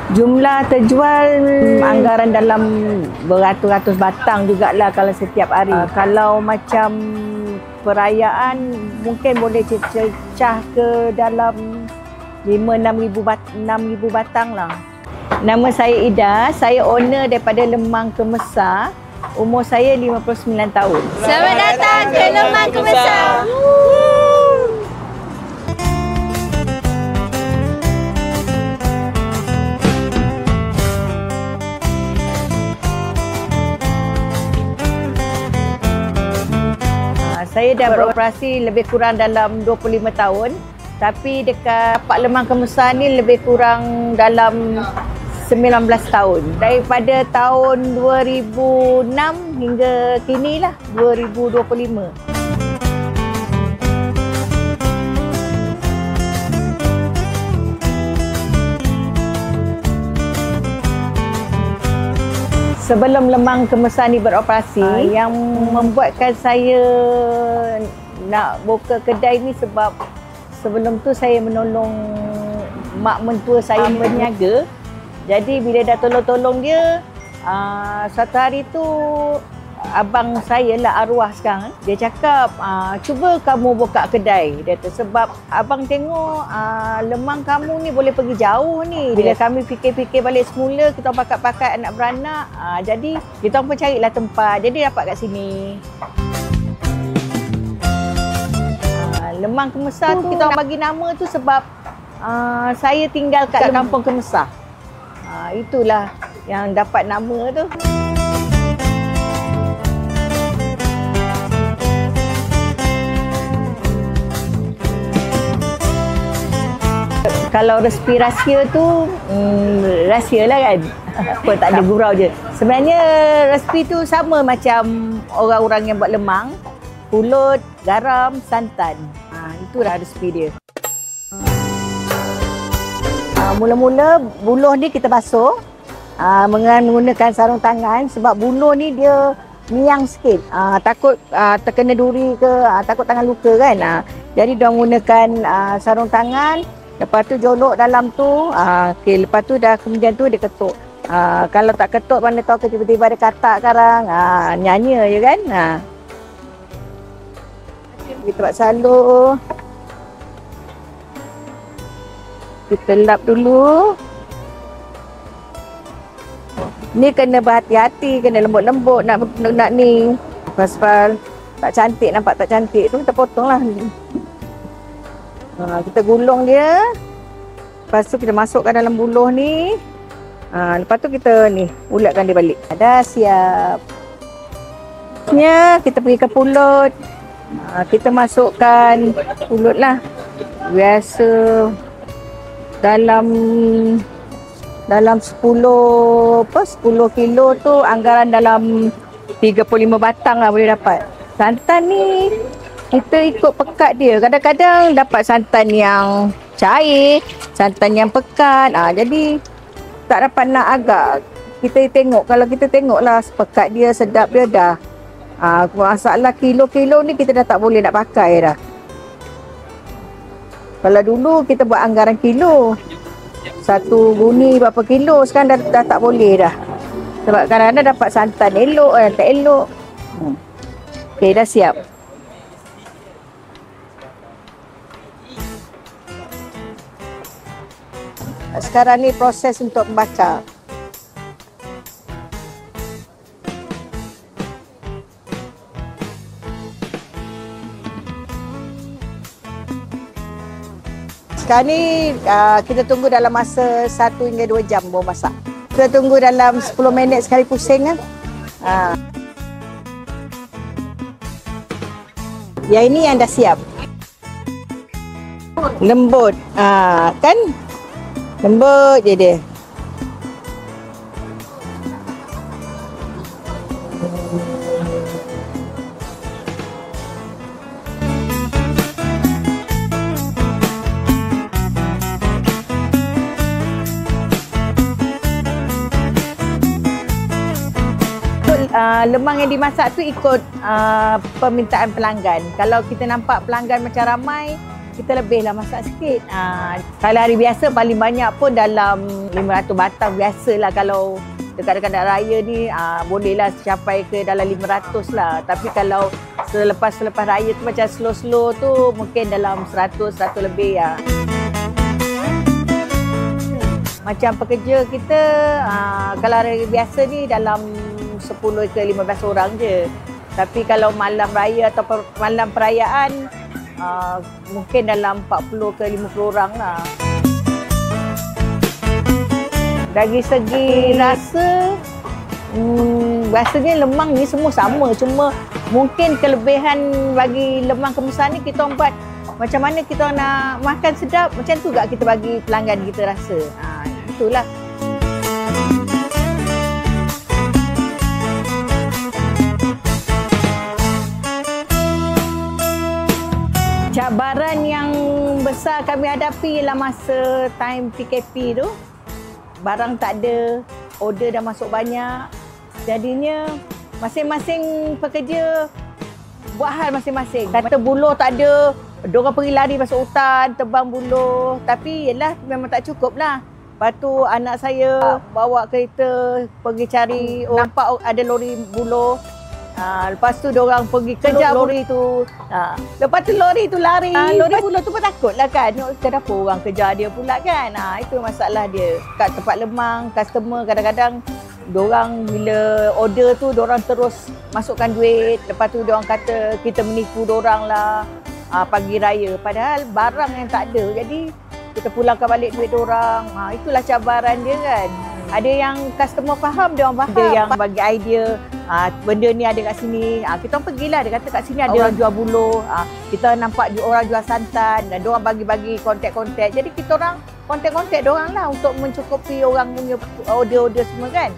Jumlah terjual anggaran dalam beratus-ratus batang jugalah kalau setiap hari. Kalau macam perayaan mungkin boleh cecah ke dalam 6,000 batang lah. Nama saya Ida, saya owner daripada Lemang Kemesar. Umur saya 59 tahun. Selamat datang ke Lemang Kemesar. Saya dah beroperasi lebih kurang dalam 25 tahun. Tapi dekat Pak Lemang Kemesar ni lebih kurang dalam 19 tahun. Daripada tahun 2006 hingga kini lah, 2025. Sebelum Lemang Kemesar ni beroperasi, yang membuatkan saya nak buka kedai ni sebab sebelum tu saya menolong mak mentua saya berniaga. Jadi bila dah tolong-tolong dia, suatu hari tu abang saya lah arwah sekarang, dia cakap, cuba kamu buka kedai. Dia kata sebab abang tengok Lemang kamu ni boleh pergi jauh ni. Bila kami fikir-fikir balik semula, kita pakat-pakat anak beranak, jadi kita pun carilah tempat, jadi dapat kat sini. Lemang Kemesar tu kita bagi nama tu sebab saya tinggal kat kampung Kemesar. Itulah yang dapat nama tu. Kalau resepi rahsia tu, rahsia lah kan. Apa tak ada gurau je. Sebenarnya resepi tu sama macam orang-orang yang buat lemang. Pulut, garam, santan. Itulah resepi dia. Mula-mula buluh ni kita basuh menggunakan sarung tangan sebab buluh ni dia miang sikit. Takut terkena duri ke, takut tangan luka kan. Jadi dia menggunakan sarung tangan. Lepas tu jolok dalam tu, okay, lepas tu dah kemudian tu dia ketuk. Kalau tak ketuk mana tahu ke tiba-tiba ada katak sekarang, nyanyi je kan. Kita buat salur. Kita lap dulu. Ni kena berhati-hati, kena lembut-lembut nak ni. Pasal tak cantik, nampak tak cantik tu kita potong lah. Kita gulung dia. Lepas tu kita masukkan dalam buluh ni. Lepas tu kita ni ulatkan dia balik. Dah siap. Kita pergi ke pulut. Kita masukkan pulut lah. Biasa dalam 10 kilo tu anggaran dalam 35 batang lah boleh dapat. Santan ni kita ikut pekat dia. Kadang-kadang dapat santan yang cair, santan yang pekat. Jadi tak dapat nak agak. Kita tengok, kalau kita tengoklah pekat dia, sedap dia dah. Masalah kilo-kilo ni kita dah tak boleh nak pakai dah. Kalau dulu kita buat anggaran kilo. Satu guni berapa kilo, sekarang dah tak boleh dah. Sebab kadang-kadang dapat santan elok, tak elok. Okey, dah siap. Sekarang ni proses untuk membakar. Sekarang ni kita tunggu dalam masa 1 hingga 2 jam baru masak. Kita tunggu dalam 10 minit sekali pusing kan. Yang ini yang dah siap. Lembut. Kan? Lembut je dia. Lemang yang dimasak tu ikut permintaan pelanggan. Kalau kita nampak pelanggan macam ramai, kita lebihlah masak sikit. Kalau hari biasa paling banyak pun dalam 500 batang biasalah. Kalau dekat-dekat raya ni bolehlah capai ke dalam 500 lah. Tapi kalau selepas raya tu macam slow-slow tu mungkin dalam 100 lebih ya. Macam pekerja kita kalau hari biasa ni dalam 10 ke 15 orang je. Tapi kalau malam raya atau malam perayaan mungkin dalam 40 ke 50 orang lah. Dari segi rasa, rasanya lemang ni semua sama. Cuma mungkin kelebihan bagi lemang kemesan ni kita buat macam mana kita nak makan sedap, macam tu juga kita bagi pelanggan kita rasa. Itulah. Cabaran yang besar kami hadapi ialah masa time PKP tu. Barang tak ada, order dah masuk banyak. Jadinya masing-masing pekerja buat hal masing-masing. Kata buluh tak ada, diorang pergi lari masuk hutan, tebang buluh. Tapi yelah memang tak cukup lah. Lepas tu anak saya bawa kereta pergi cari, nampak ada lori buluh. Lepas tu diorang pergi kejar lori tu. Lepas tu lori tu lari. Lori buluh tu pun takut lah kan. Kenapa orang kejar dia pula kan. Itu masalah dia. Kat tempat lemang, customer kadang-kadang diorang bila order tu diorang terus masukkan duit. Lepas tu diorang kata kita menipu diorang lah pagi raya. Padahal barang yang tak ada. Jadi kita pulangkan balik duit diorang. Itulah cabaran dia kan. Ada yang customer faham, dia orang faham. Ada yang bagi idea, benda ni ada kat sini. Kita orang pergilah, dia kata kat sini ada orang jual buluh. Kita nampak orang jual santan dan dia orang bagi-bagi kontak-kontak. Jadi kita orang kontak-kontak dia orang lah untuk mencukupi orang punya order-order semua kan.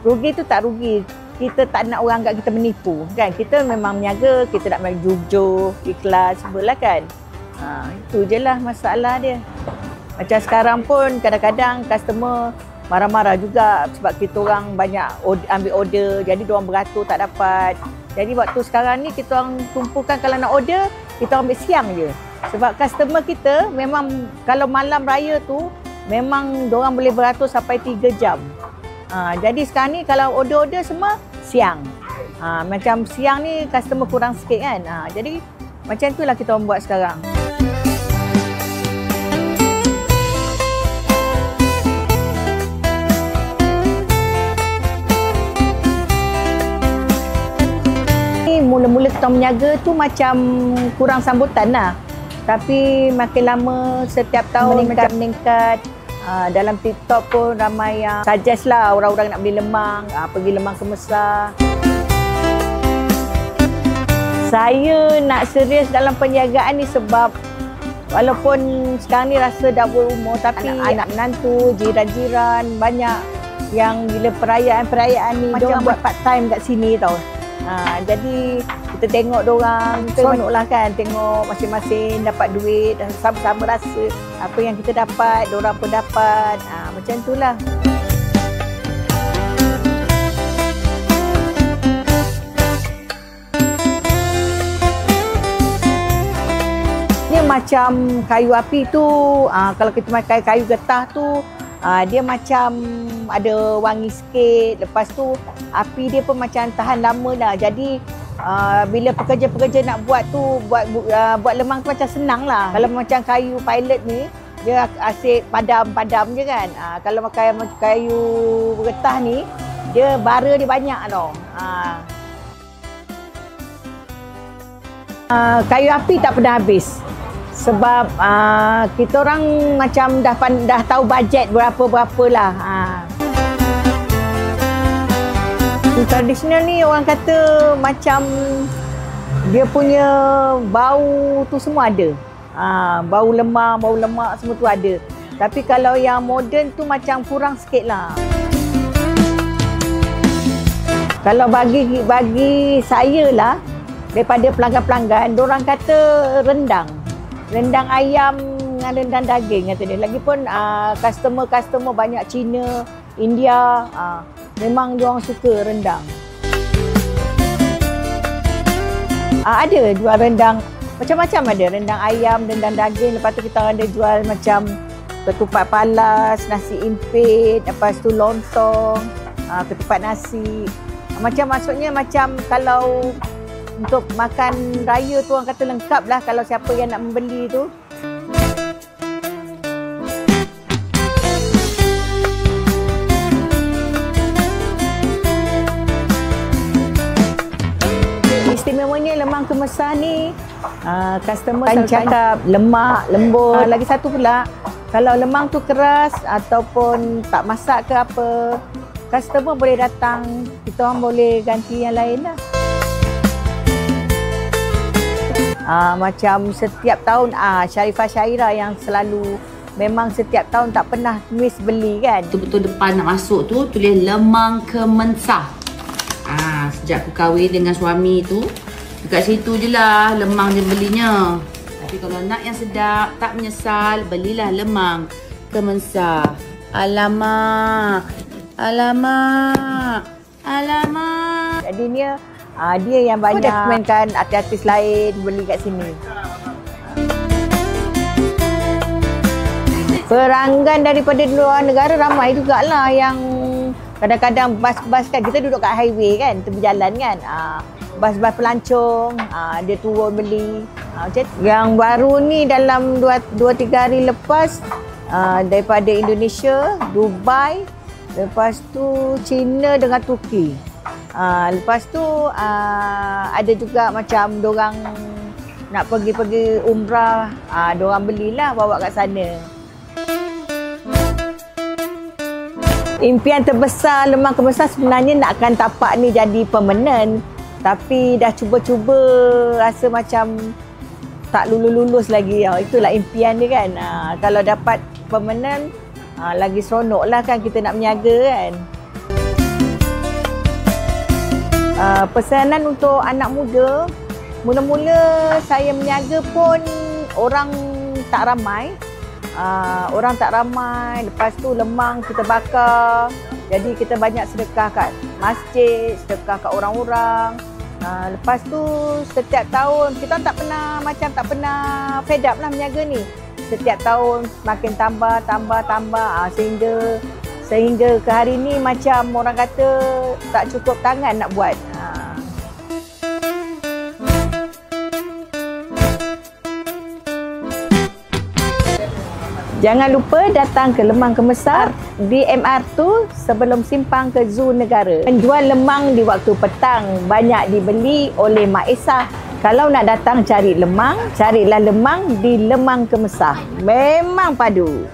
Rugi tu tak rugi. Kita tak nak orang anggap kita menipu kan. Kita memang meniaga, kita nak main jujur, ikhlas sebelah kan. Itu je lah masalah dia. Macam sekarang pun kadang-kadang customer marah-marah juga sebab kita orang banyak ambil order, jadi diorang beratur tak dapat. Jadi waktu sekarang ni kita orang tumpukan kalau nak order, kita ambil siang je. Sebab customer kita memang kalau malam raya tu memang diorang boleh beratur sampai 3 jam. Jadi sekarang ni kalau order-order semua siang. Macam siang ni customer kurang sikit kan. Jadi macam itulah kita orang buat sekarang. Mula-mula kita berniaga tu macam kurang sambutan lah. Tapi makin lama setiap tahun meningkat. Dalam TikTok pun ramai yang suggest lah orang-orang nak beli lemang, pergi lemang Kemesar. Saya nak serius dalam perniagaan ni sebab walaupun sekarang ni rasa dah berumur tapi anak menantu, jiran-jiran banyak yang bila perayaan-perayaan ni macam buat part time kat sini tau. Jadi kita tengok diorang, seronoklah kan, tengok masing-masing dapat duit dan sama-sama rasa apa yang kita dapat, diorang pun dapat. Macam itulah. Dia macam kayu api tu, kalau kita pakai kayu getah tu, dia macam ada wangi sikit. Lepas tu api dia pun macam tahan lama lah. Jadi bila pekerja-pekerja nak buat tu, buat lemang tu macam senang lah. Kalau macam kayu pilot ni, dia asyik padam-padam je kan. Kalau pakai kayu getah ni, dia bara dia banyak tau. Kayu api tak pernah habis. Sebab kita orang macam dah tahu bajet berapa-berapa lah. Tradisional ni orang kata macam dia punya bau tu semua ada. Bau lemak semua tu ada. Tapi kalau yang moden tu macam kurang sikit lah. Kalau bagi saya lah, daripada pelanggan-pelanggan, diorang kata rendang ayam dengan rendang daging kata dia. Lagipun customer banyak Cina, India, memang diorang suka rendang. Ada jual rendang macam-macam, ada rendang ayam, rendang daging. Lepas tu kita ada jual macam ketupat palas, nasi impit, lepas tu lontong, ketupat nasi. Maksudnya macam kalau untuk makan raya tu orang kata lengkap lah kalau siapa yang nak membeli tu. Istimewanya lemang kemesah ni, customer akan cakap lemak, lembut. Lagi satu pula, kalau lemang tu keras ataupun tak masak ke apa, customer boleh datang, kita orang boleh ganti yang lain lah. Macam setiap tahun, Sharifah Syairah yang selalu, memang setiap tahun tak pernah miss beli kan. Betul-betul depan nak masuk tu tulis lemang kemensah. Sejak aku kahwin dengan suami tu, dekat situ je lah lemang dia belinya. Tapi kalau nak yang sedap, tak menyesal, belilah lemang kemensah. Alamak, alamak, alamak. Jadi dia yang banyak rekomenkan artis-artis lain beli kat sini. Pelanggan daripada luar negara ramai jugalah yang kadang-kadang bas-bas kan, kita duduk kat highway kan, tepi jalan kan. Bas-bas pelancong, dia turun beli. Yang baru ni dalam 2-3 hari lepas, daripada Indonesia, Dubai, lepas tu China dengan Turki. Lepas tu ada juga macam dorang nak pergi umrah, dorang belilah bawa kat sana. Impian terbesar lemang kemesah sebenarnya nakkan tapak ni jadi permanent. Tapi dah cuba-cuba rasa macam tak lulus lagi. Itulah impian dia kan. Kalau dapat permanent, lagi seronok lah kan kita nak berniaga kan. Pesanan untuk anak muda, mula-mula saya berniaga pun orang tak ramai. Lepas tu lemang kita bakar, jadi kita banyak sedekah kat masjid, sedekah kat orang-orang. Lepas tu setiap tahun kita tak pernah fed up lah berniaga ni. Setiap tahun makin tambah sehingga ke hari ni macam orang kata tak cukup tangan nak buat. Jangan lupa datang ke Lemang Kemesah di MR2 sebelum simpang ke Zoo Negara. Menjual lemang di waktu petang banyak dibeli oleh Mak Esah. Kalau nak datang cari lemang, carilah lemang di Lemang Kemesah. Memang padu.